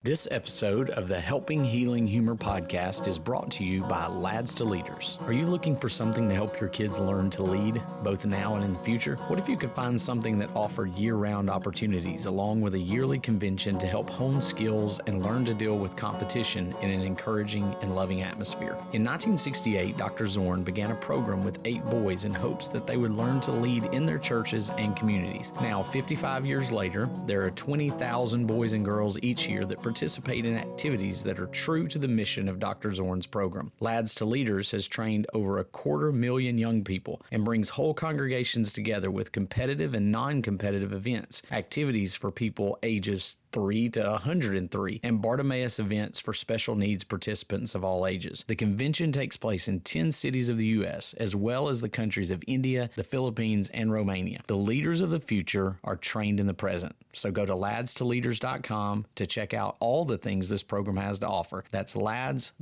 This episode of the Helping Healing Humor podcast is brought to you by Lads to Leaders. Are you looking for something to help your kids learn to lead, both now and in the future? What if you could find something that offered year-round opportunities along with a yearly convention to help hone skills and learn to deal with competition in an encouraging and loving atmosphere? In 1968, Dr. Zorn began a program with 8 boys in hopes that they would learn to lead in their churches and communities. Now, 55 years later, there are 20,000 boys and girls each year that participate in activities that are true to the mission of Dr. Zorn's program. Lads to Leaders has trained over 250,000 young people and brings whole congregations together with competitive and non-competitive events, activities for people ages 3 to 103, and Bartimaeus events for special needs participants of all ages. The convention takes place in 10 cities of the U.S., as well as the countries of India, the Philippines, and Romania. The leaders of the future are trained in the present. So go to ladstoleaders.com to check out all the things this program has to offer. That's leaders.com.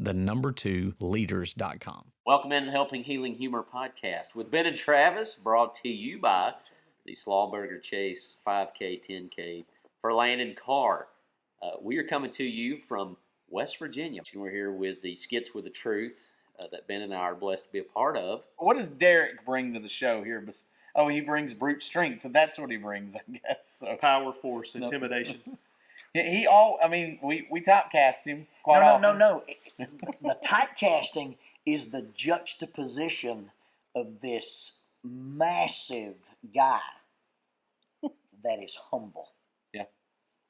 Welcome in to Helping Healing Humor podcast with Ben and Travis, brought to you by the Slawburger Chase 5K, 10K for Landon Carr. We are coming to you from West Virginia. We're here with the Skits with the Truth that Ben and I are blessed to be a part of. What does Derek bring to the show here? Oh, he brings brute strength. That's what he brings, I guess. So. Power, force, intimidation. We typecast him quite often. No. The typecasting is the juxtaposition of this massive guy that is humble. Yeah.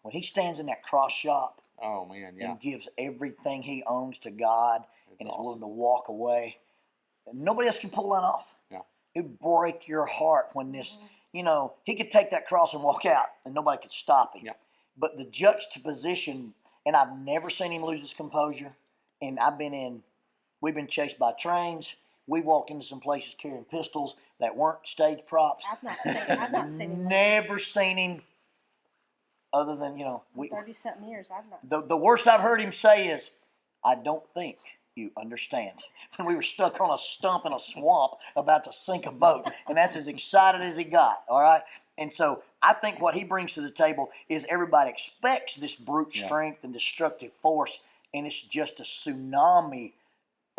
When he stands in that cross shop and gives everything he owns to God and is willing to walk away, nobody else can pull that off. Yeah. It'd break your heart when this, he could take that cross and walk out and nobody could stop him. Yeah. But the juxtaposition, and I've never seen him lose his composure. And we've been chased by trains. We walked into some places carrying pistols that weren't stage props. I've not seen him. Never seen him other than, 30-something years, I've not seen the worst I've heard him say is, I don't think you understand. When we were stuck on a stump in a swamp about to sink a boat. And that's as excited as he got, all right? And so I think what he brings to the table is everybody expects this brute strength and destructive force, and it's just a tsunami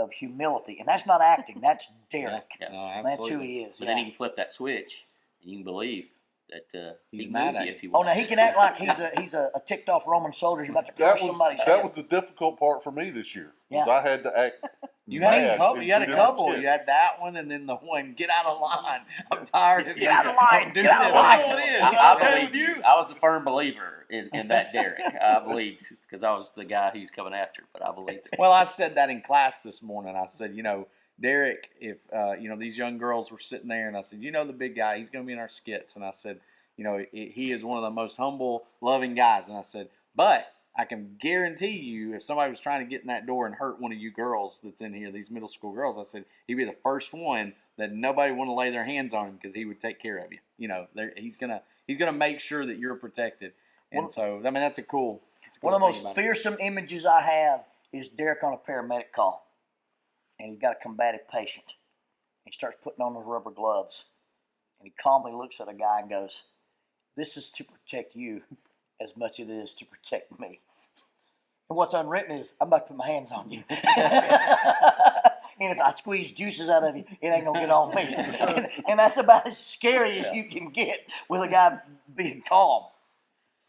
of humility. And that's not acting. That's Derek. Yeah, no, that's who he is. But then he can flip that switch, and you can believe that he's mad at you if he Oh, wants. now he can act like he's a ticked off Roman soldier who's about to crush somebody's head. That was the difficult part for me this year. Yeah. I had to act. You had a couple. You skits. You had that one, and then the one. Get out of line. I'm tired of Get out of line. Get out of line. I was a firm believer in that Derek. I believed because I was the guy he was coming after, but I believed it. Well, I said that in class this morning. I said, Derek, if these young girls were sitting there, and I said, the big guy, he's going to be in our skits, and I said, he is one of the most humble, loving guys, and I said, but I can guarantee you, if somebody was trying to get in that door and hurt one of you girls that's in here, these middle school girls, I said, he'd be the first one that nobody would want to lay their hands on him because he would take care of you. He's gonna make sure that you're protected. And that's a cool. One of the most fearsome images I have is Derek on a paramedic call, and he's got a combative patient. He starts putting on those rubber gloves, and he calmly looks at a guy and goes, "This is to protect you as much as it is to protect me." And what's unwritten is, I'm about to put my hands on you. And if I squeeze juices out of you, it ain't going to get on me. And that's about as scary as you can get with a guy being calm.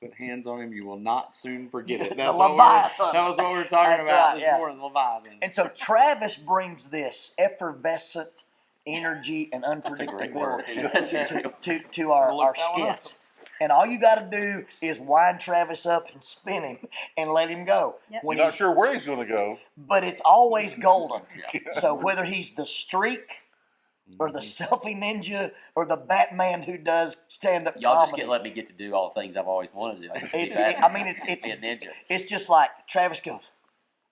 Put hands on him, you will not soon forget it. That was what we were talking about this morning, Leviathan. And so Travis brings this effervescent energy and unpredictability to our skits. And all you got to do is wind Travis up and spin him and let him go. Yep. We're not sure where he's going to go. But it's always golden. So whether he's the streak or the selfie ninja or the Batman who does stand-up Y'all comedy. just can't let me get to do all the things I've always wanted to do. It's be a ninja. It's just like Travis goes,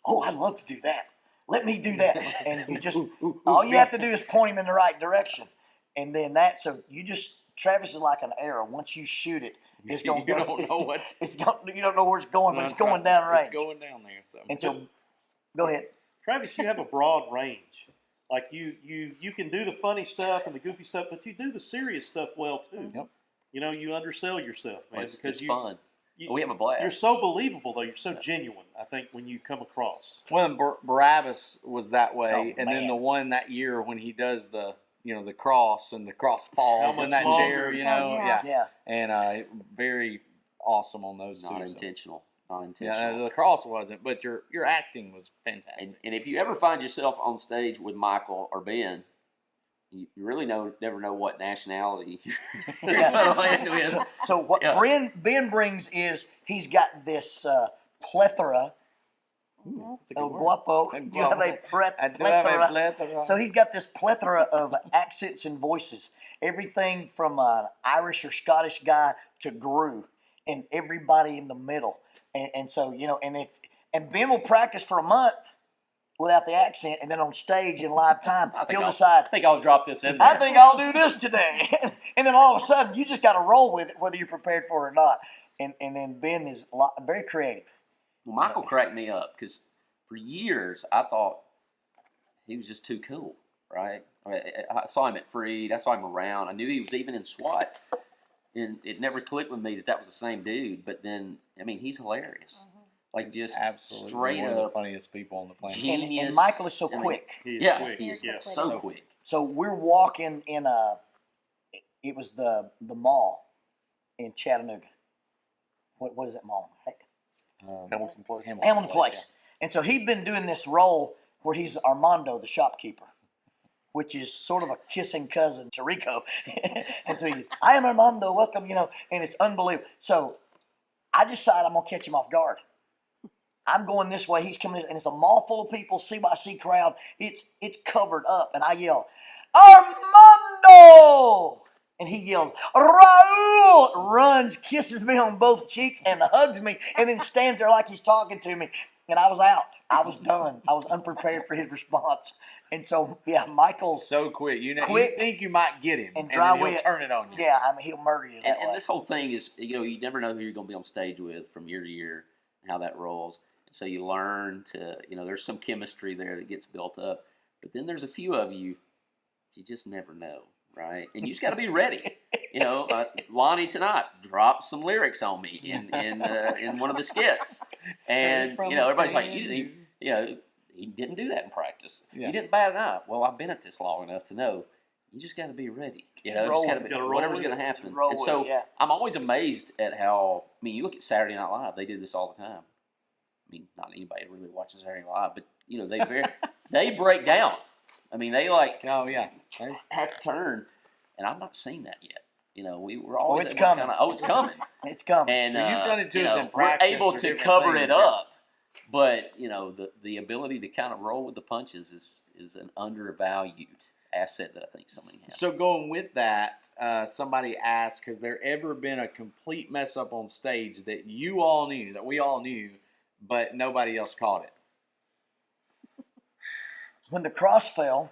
"Oh, I'd love to do that. Let me do that." And you just all you have to do is point him in the right direction. And then Travis is like an arrow. Once you shoot it, it's going to go. You don't know where it's going, but it's going down range. It's going down there. So. And so, go ahead. Travis, you have a broad range. Like you can do the funny stuff and the goofy stuff, but you do the serious stuff well too. Yep. You undersell yourself, man, It's fun. We have a blast. You're so believable, though. You're so genuine, I think, when you come across. Well, and Barabbas was that way, Oh, and then man. the one that year when he does the the cross and the cross falls How in much that chair, longer? yeah. Yeah. and very awesome on those Not two. So. intentional. Not Yeah, intentional. the cross wasn't, but your acting was fantastic. And if you ever find yourself on stage with Michael or Ben, you really never know what nationality you're Yeah. going to land with. So what Yeah. Ben brings is he's got this plethora It's a good of word. guapo. A You have a I do have a plethora. plethora. So he's got this plethora of accents and voices. Everything from an Irish or Scottish guy to Gru, and everybody in the middle. And so and Ben will practice for a month without the accent, and then on stage in live time he'll decide. I think I'll drop this in there. I think I'll do this today, and then all of a sudden you just got to roll with it, whether you're prepared for it or not. And then Ben is very creative. Well, Michael cracked me up because for years I thought he was just too cool, right? I saw him at Freed. I saw him around. I knew he was even in SWAT. And it never clicked with me that was the same dude. But then, I mean, he's hilarious. Like, just Absolutely straight one of the up funniest people on the planet. genius. And Michael is so I mean, quick. He is Yeah, quick. he is Yeah. so quick. So we're walking in it was the mall in Chattanooga. What is that mall? Hamilton Place. Hamilton Place. And so he'd been doing this role where he's Armando, the shopkeeper, which is sort of a kissing cousin to Rico. And so he's, I am Armando, welcome, and it's unbelievable. So I decide I'm going to catch him off guard. I'm going this way, he's coming in, and it's a mall full of people, CYC crowd. It's covered up, and I yell, Armando! And he yells, Raul! Runs, kisses me on both cheeks, and hugs me, and then stands there like he's talking to me. And I was out. I was done. I was unprepared for his response. And so, Michael's So quick. You Quick you think you might get him, and and dry then he'll wit. turn it on you. Yeah, I mean, he'll murder you that way. And this whole thing is, you never know who you're going to be on stage with from year to year and how that rolls. And so you learn to, there's some chemistry there that gets built up. But then there's a few of you just never know, right? And you just got to be ready. Lonnie tonight dropped some lyrics on me in one of the skits. And, everybody's like, he didn't do that in practice. Yeah. You didn't bat an eye. Well, I've been at this long enough to know you just got to be ready. Roll Just with gotta it. whatever's going to happen. Roll And with so it, yeah. I'm always amazed at how, you look at Saturday Night Live, they do this all the time. Not anybody really watches Saturday Night Live, but, they break down. They Oh, yeah. have to turn, and I've not seen that yet. We were always it's able to coming. it's coming. It's coming. And Well, you've done it to us in we're practice able or to different cover things, it yeah. up, but the ability to kind of roll with the punches is an undervalued asset that I think so many have. So going with that, somebody asked, has there ever been a complete mess up on stage that you all knew, that we all knew, but nobody else caught it? When the cross fell,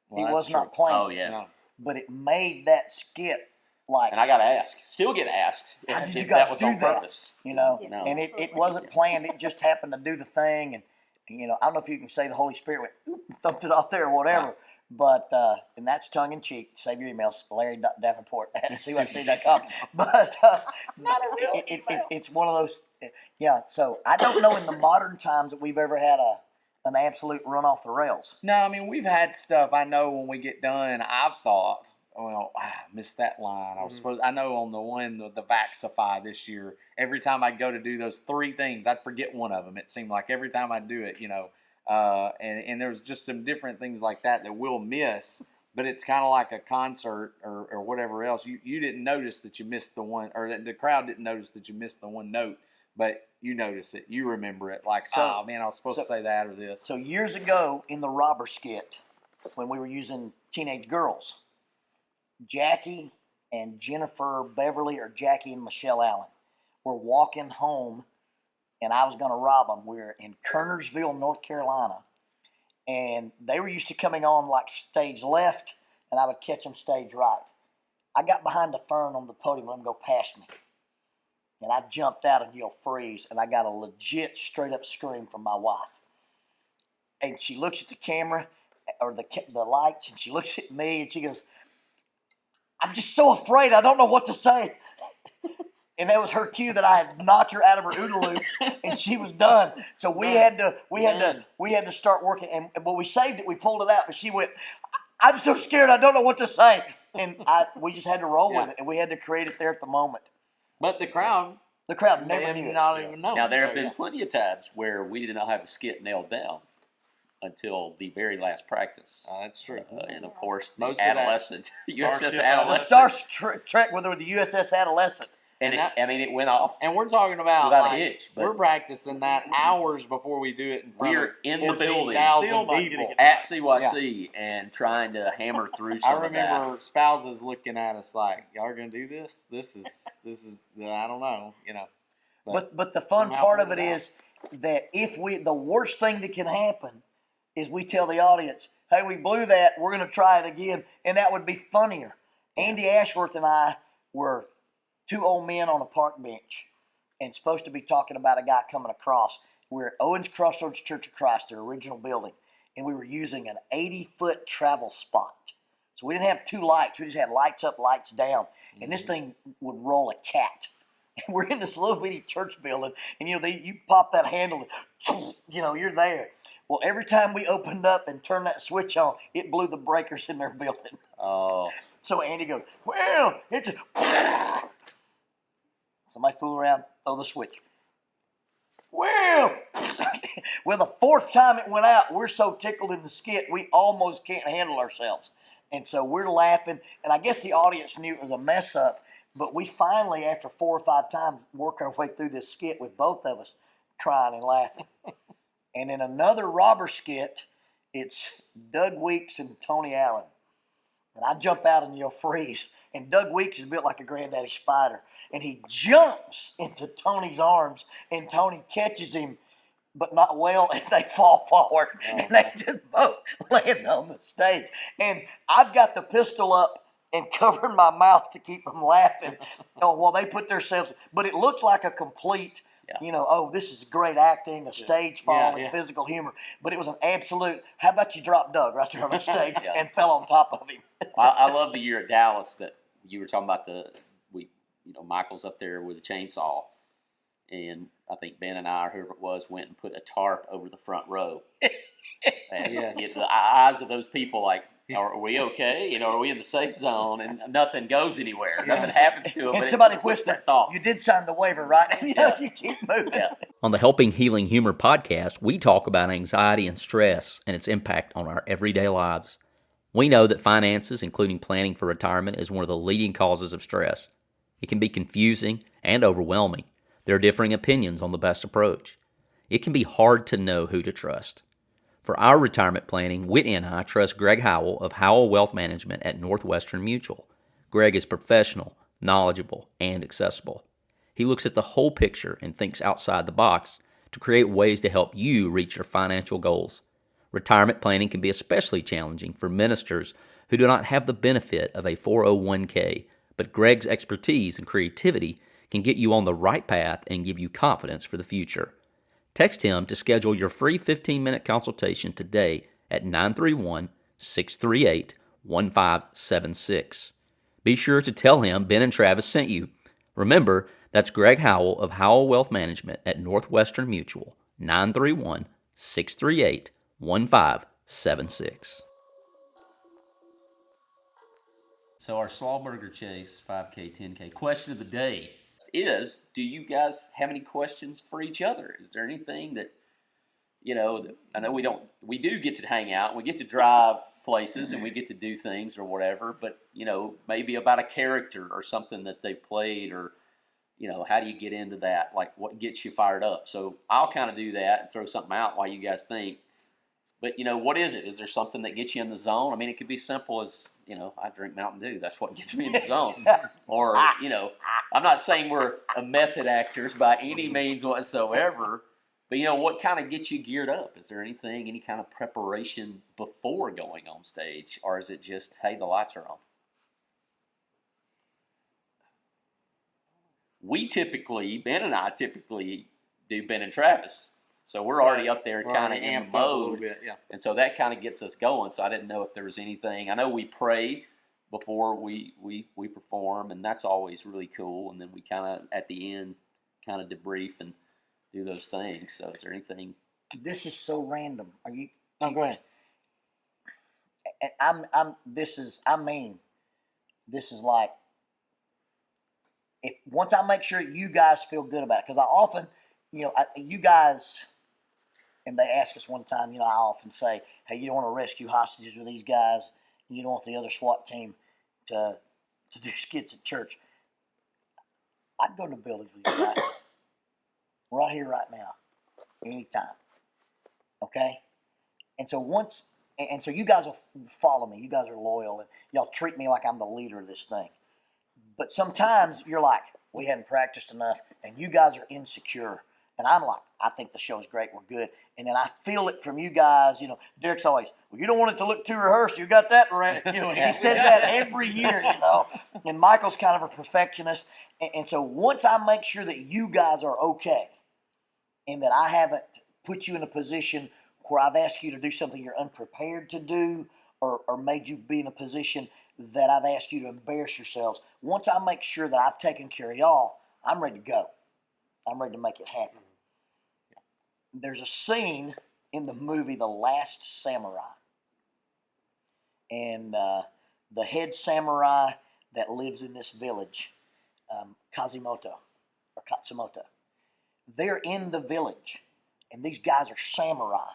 Well, he that's was true. not playing. Oh yeah, No. But it made that skit like, and I got asked, still get asked How if did you that guys was do on that? purpose. No. Yes, No. And it absolutely. wasn't planned. It just happened to do the thing. And, I don't know if you can say the Holy Spirit went, oop, thumped it off there or whatever. Right. But, and that's tongue in cheek. Save your emails, Larry.Davenport at CYC.com. But It's not a real it's one of those, So I don't know in the modern times that we've ever had an absolute run off the rails. No, we've had stuff. I know when we get done, I've thought, I missed that line. I know on the one, the Vaxify this year, every time I'd go to do those three things, I'd forget one of them. It seemed like every time I'd do it, and there's just some different things like that we'll miss, but it's kind of like a concert or whatever else. You didn't notice that you missed the one, or that the crowd didn't notice that you missed the one note, but you notice it. You remember it like, I was supposed to say that or this. So years ago in the robber skit, when we were using teenage girls, Jackie and Jennifer Beverly, or Jackie and Michelle Allen, were walking home, and I was going to rob them. We were in Kernersville, North Carolina, and they were used to coming on like stage left, and I would catch them stage right. I got behind the fern on the podium, let them go past me. And I jumped out and yelled freeze, and I got a legit straight up scream from my wife. And she looks at the camera, or the lights, and she looks at me, and she goes, I'm just so afraid, I don't know what to say. And that was her cue that I had knocked her out of her OODA loop, and she was done. So we had to start working. And but we saved it. We pulled it out, but she went, "I'm so scared. I don't know what to say." And we just had to roll with it, and we had to create it there at the moment. But the crowd never knew. Not even know. Now, there have been plenty of times where we did not have a skit nailed down until the very last practice. That's true. And, of course, the Most adolescent, USS Starship Adolescent. The Star Trek with the USS Adolescent. And it went off. And we're talking about Without a hitch, but- we're practicing that hours before we do it in front We're of in the building. 14,000 Still not people. getting it. At CYC and trying to hammer through some I of that. remember spouses looking at us like, "Y'all are gonna do this? This is I don't know, you know." But the fun somehow part of pulled it it is that the worst thing that can happen is we tell the audience, "Hey, we blew that. We're going to try it again," and that would be funnier. Andy Ashworth and I were two old men on a park bench, and supposed to be talking about a guy coming across. We're at Owens Crossroads Church of Christ, their original building, and we were using an 80-foot travel spot. So we didn't have two lights. We just had lights up, lights down, and this thing would roll a cat. And we're in this little bitty church building, and you pop that handle, and, you're there. Well, every time we opened up and turned that switch on, it blew the breakers in their building. Oh. So Andy goes, "Well, it's a..." Somebody fool around, throw the switch. Well, the fourth time it went out, we're so tickled in the skit, we almost can't handle ourselves. And so we're laughing, and I guess the audience knew it was a mess up, but we finally, after 4 or 5 times, work our way through this skit with both of us crying and laughing. And in another robber skit, it's Doug Weeks and Tony Allen. And I jump out and yell, "Freeze." And Doug Weeks is built like a granddaddy spider. And he jumps into Tony's arms, and Tony catches him, but not well, and they fall forward. And they just both land on the stage. And I've got the pistol up and covering my mouth to keep them laughing while they put themselves. But it looks like a complete, this is great acting, a stage fall, and physical humor. But it was an absolute, how about you drop Doug right there on the stage and fell on top of him. I love the year at Dallas that you were talking about Michael's up there with a chainsaw, and I think Ben and I, or whoever it was, went and put a tarp over the front row. And get the eyes of those people like, are we okay? Are we in the safe zone? And nothing goes anywhere. Nothing happens to them. And somebody whispered, "You did sign the waiver, right?" And you keep moving. Yeah. On the Helping Healing Humor podcast, we talk about anxiety and stress and its impact on our everyday lives. We know that finances, including planning for retirement, is one of the leading causes of stress. It can be confusing and overwhelming. There are differing opinions on the best approach. It can be hard to know who to trust. For our retirement planning, Whitney and I trust Greg Howell of Howell Wealth Management at Northwestern Mutual. Greg is professional, knowledgeable, and accessible. He looks at the whole picture and thinks outside the box to create ways to help you reach your financial goals. Retirement planning can be especially challenging for ministers who do not have the benefit of a 401k, but Greg's expertise and creativity can get you on the right path and give you confidence for the future. Text him to schedule your free 15-minute consultation today at 931-638-1576. Be sure to tell him Ben and Travis sent you. Remember, that's Greg Howell of Howell Wealth Management at Northwestern Mutual, 931-638-1576. So our Slawburger Chase 5K, 10K question of the day is, do you guys have any questions for each other? Is there anything that, I know we do get to hang out, we get to drive places and we get to do things or whatever, but, maybe about a character or something that they played or, how do you get into that? Like what gets you fired up? So I'll kind of do that and throw something out while you guys think. But, what is it? Is there something that gets you in the zone? I mean, it could be simple as, I drink Mountain Dew. That's what gets me in the zone. Or, I'm not saying we're a method actors by any means whatsoever. But, what kind of gets you geared up? Is there anything, any kind of preparation before going on stage? Or is it just, hey, the lights are on? Ben and I typically do Ben and Travis. So we're already up there kind of in the mode. And so that kind of gets us going. So I didn't know if there was anything. I know we pray before we perform, and that's always really cool. And then we kind of at the end kind of debrief and do those things. So is there anything? This is so random. Are you? No, go ahead. And this is like, if once I make sure you guys feel good about it, because I often, you guys, and they ask us one time, I often say, hey, you don't want to rescue hostages with these guys, and you don't want the other SWAT team to do skits at church. I'd go to buildings with you guys, right here, right now, anytime. Okay? And so so you guys will follow me. You guys are loyal, and y'all treat me like I'm the leader of this thing. But sometimes you're like, we hadn't practiced enough, and you guys are insecure. And I'm like, I think the show's great, we're good. And then I feel it from you guys. Derek's always, well, you don't want it to look too rehearsed. You got that right. He says that every year, And Michael's kind of a perfectionist. And so once I make sure that you guys are okay, and that I haven't put you in a position where I've asked you to do something you're unprepared to do, or made you be in a position that I've asked you to embarrass yourselves. Once I make sure that I've taken care of y'all, I'm ready to go. I'm ready to make it happen. There's a scene in the movie The Last Samurai. And the head samurai that lives in this village, Katsumoto, they're in the village. And these guys are samurai.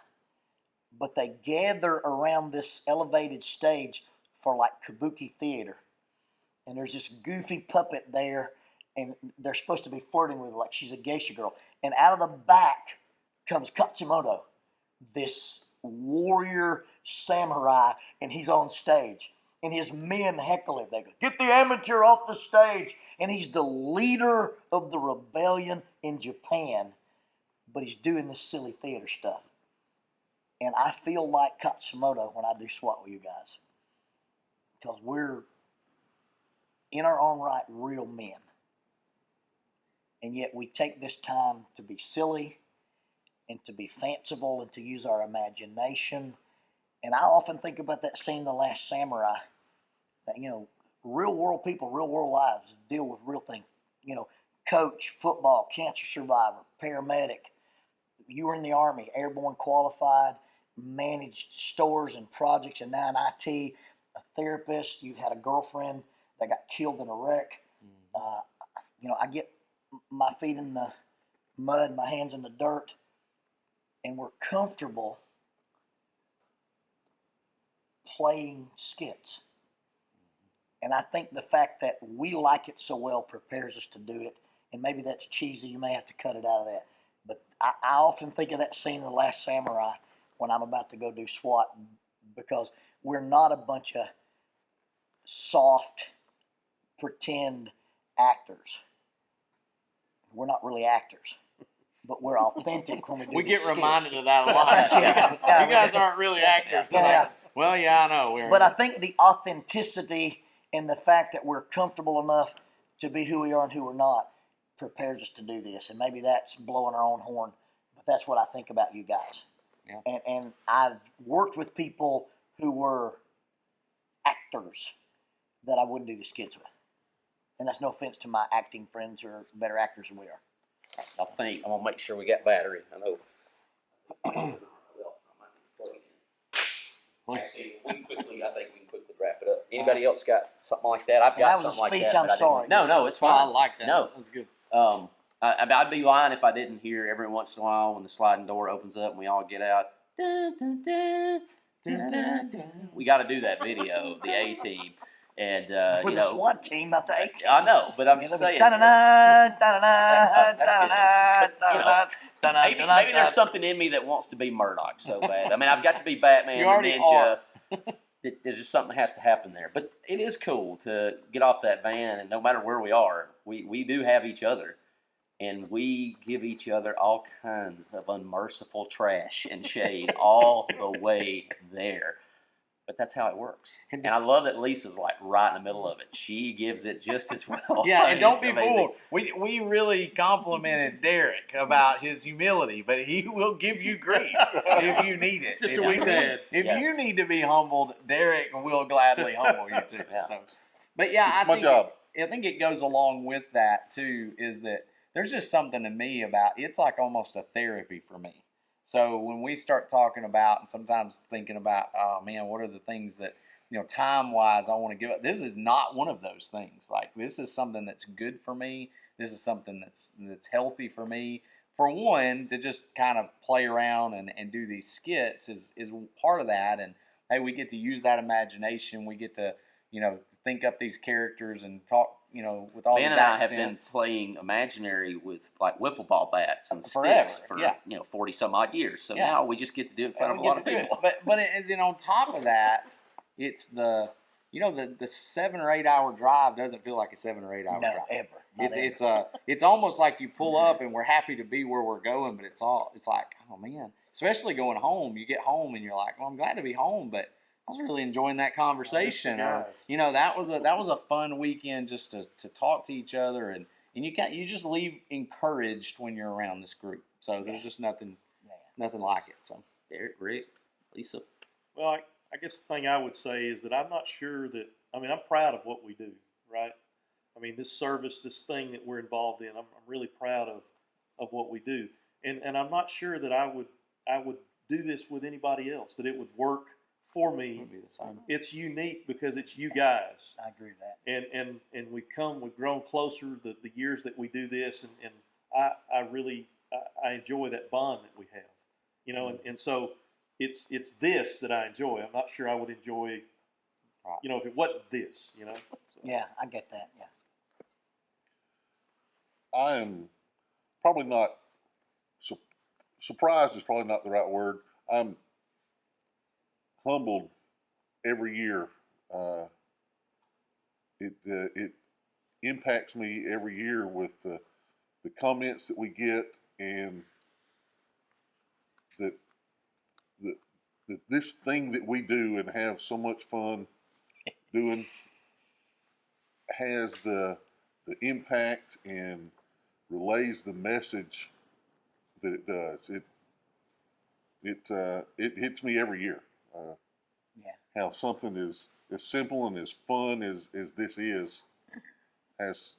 But they gather around this elevated stage for like kabuki theater. And there's this goofy puppet there, and they're supposed to be flirting with her like she's a geisha girl. And out of the back comes Katsumoto, this warrior samurai, and he's on stage. And his men heckle him. They go, get the amateur off the stage. And he's the leader of the rebellion in Japan, but he's doing this silly theater stuff. And I feel like Katsumoto when I do SWAT with you guys. Because we're, in our own right, real men. And yet we take this time to be silly and to be fanciful and to use our imagination. And I often think about that scene, The Last Samurai. That, real world people, real world lives deal with real things. Coach, football, cancer survivor, paramedic. You were in the Army, airborne qualified, managed stores and projects, and now in IT, a therapist. You've had a girlfriend that got killed in a wreck. I get my feet in the mud, my hands in the dirt, and we're comfortable playing skits. And I think the fact that we like it so well prepares us to do it. And maybe that's cheesy. You may have to cut it out of that. But I often think of that scene in The Last Samurai when I'm about to go do SWAT, because we're not a bunch of soft, pretend actors. We're not really actors, but we're authentic when we do We get skits. reminded of that a lot. Yeah. You guys aren't really actors. Yeah. Well, yeah, I know. But I think the authenticity and the fact that we're comfortable enough to be who we are and who we're not prepares us to do this. And maybe that's blowing our own horn, but that's what I think about you guys. Yeah. And I've worked with people who were actors that I wouldn't do the skits with. And that's no offense to my acting friends who are better actors than we are. I think I'm gonna make sure we got battery. I know. Well, I might need to plug it in. Actually, I think we can quickly wrap it up. Anybody else got something like that? I've got That was a something like speech, that. I'm but I didn't- sorry. No, it's Well, fine. I like that. No, That was good. I'd be lying if I didn't hear every once in a while when the sliding door opens up and we all get out. Dun, dun, dun, dun, dun, dun. We got to do that video, the A team, and With the SWAT team, not the A team. I know, but I'm just saying. Maybe there's something in me that wants to be Murdoch so bad. I mean, I've got to be Batman. You already the ninja. are. There's just something that has to happen there. But it is cool to get off that van, and no matter where we are, we do have each other. And we give each other all kinds of unmerciful trash and shade all the way there. but that's how it works. And I love that Lisa's like right in the middle of it. She gives it just as well. Yeah, I and mean, don't it's be amazing. fooled. We really complimented Derek about his humility, but he will give you grief if you need it. Just if a week's you need, ahead. If Yes. you need to be humbled, Derek will gladly humble you too. Yeah. So, but yeah, It's my job. I think it goes along with that too. Is that there's just something to me about it's like almost a therapy for me. So when we start talking about and sometimes thinking about, oh man, what are the things that time wise I want to give up? This is not one of those things. Like this is something that's good for me. This is something that's healthy for me. For one, to just kind of play around and do these skits is part of that. And hey, we get to use that imagination. We get to think up these characters and talk with all Ben these and I have been accents. playing imaginary with like wiffle ball bats and Forever, sticks for yeah. 40 some odd years. So Yeah. now we just get to do it in front of We a get lot to of do it. people. But and then on top of that, it's the 7 or 8 hour drive doesn't feel like a 7 or 8 hour No, drive. ever. Not ever. It's almost like you pull up and we're happy to be where we're going, but it's like, oh man, especially going home. You get home and you're like, well, I'm glad to be home, but I was really enjoying that conversation. Or guys. that was a fun weekend just to talk to each other and you just leave encouraged when you're around this group. So there's just nothing like it. So Derek, Rick, Lisa. Well, I guess the thing I would say is that I'm not sure that, I'm proud of what we do, right? I mean, this service, this thing that we're involved in, I'm really proud of what we do. And I'm not sure that I would do this with anybody else, that it would work for me. it'll be the same. It's unique because it's you guys. I agree with that. And we've grown closer the years that we do this, and I really enjoy that bond that we have, and so it's this that I enjoy. I'm not sure I would enjoy, if it wasn't this, So. Yeah, I get that. Yeah. I am probably not surprised is probably not the right word. I'm humbled every year. It impacts me every year with the comments that we get and that this thing that we do and have so much fun doing has the impact and relays the message that it does. It hits me every year. How something is as simple and as fun as this is has,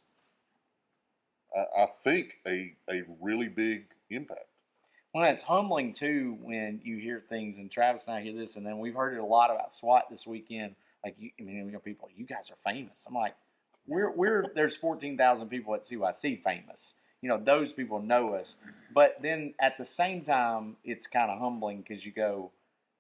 I think, a really big impact. Well, it's humbling too when you hear things, and Travis and I hear this, and then we've heard it a lot about SWAT this weekend. Like, people, you guys are famous. I'm like, there's 14,000 people at CYC famous. Those people know us. But then at the same time, it's kind of humbling because you go,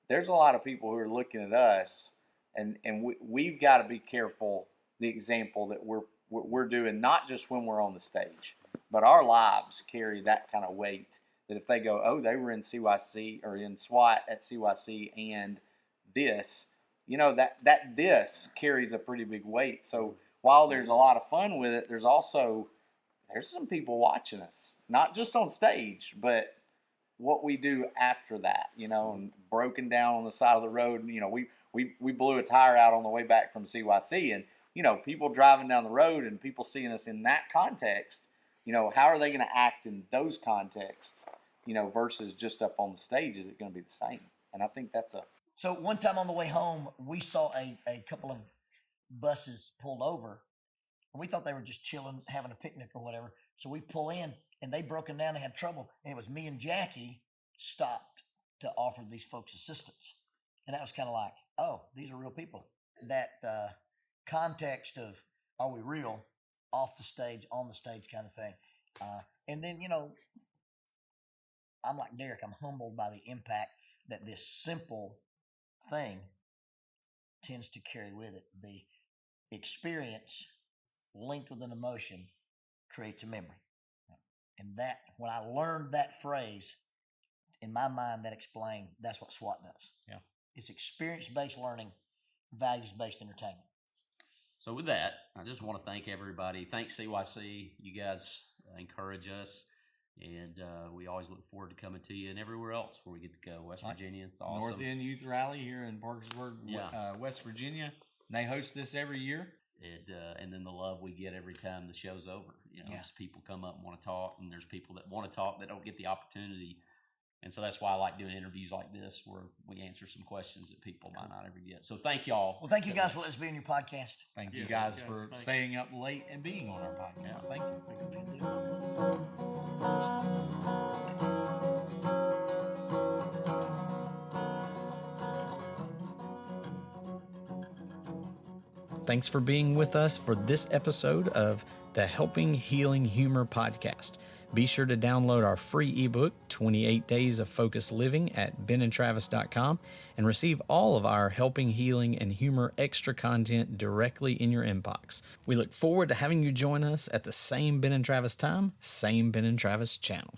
there's a lot of people who are looking at us, and we've got to be careful the example that we're doing, not just when we're on the stage, but our lives carry that kind of weight. That if they go, oh, they were in CYC or in SWAT at CYC and this, that this carries a pretty big weight. So while there's a lot of fun with it, there's some people watching us, not just on stage, but what we do after that, and broken down on the side of the road. We blew a tire out on the way back from CYC, and people driving down the road and people seeing us in that context. How are they going to act in those contexts? Versus just up on the stage, is it going to be the same? And I think that's So one time on the way home, we saw a couple of buses pulled over, and we thought they were just chilling, having a picnic or whatever. So we pull in, and they broken down and had trouble. And it was me and Jackie stopped to offer these folks assistance. And that was kind of like, oh, these are real people. That context of, are we real, off the stage, on the stage kind of thing. And then, I'm like Derek, I'm humbled by the impact that this simple thing tends to carry with it. The experience linked with an emotion creates a memory. And that, when I learned that phrase, in my mind, that explained that's what SWAT does. Yeah. It's experience-based learning, values-based entertainment. So with that, I just want to thank everybody. Thanks CYC. You guys encourage us. And we always look forward to coming to you and everywhere else where we get to go. West Right. Virginia, it's awesome. North End Youth Rally here in Parkersburg, West Virginia. They host this every year. And then the love we get every time the show's over. You know, Yeah. just people come up and want to talk, and there's people that want to talk that don't get the opportunity. And so that's why I like doing interviews like this where we answer some questions that people might not ever get. So thank y'all. Well, thank you guys for letting us be in your podcast. Thank you Yes, guys yes, for thank you. staying up late and being on our podcast. Thank you. Thanks for being with us for this episode of the Helping Healing Humor podcast. Be sure to download our free ebook, 28 Days of Focused Living, at benandtravis.com and receive all of our Helping Healing and Humor extra content directly in your inbox. We look forward to having you join us at the same Ben and Travis time, same Ben and Travis channel.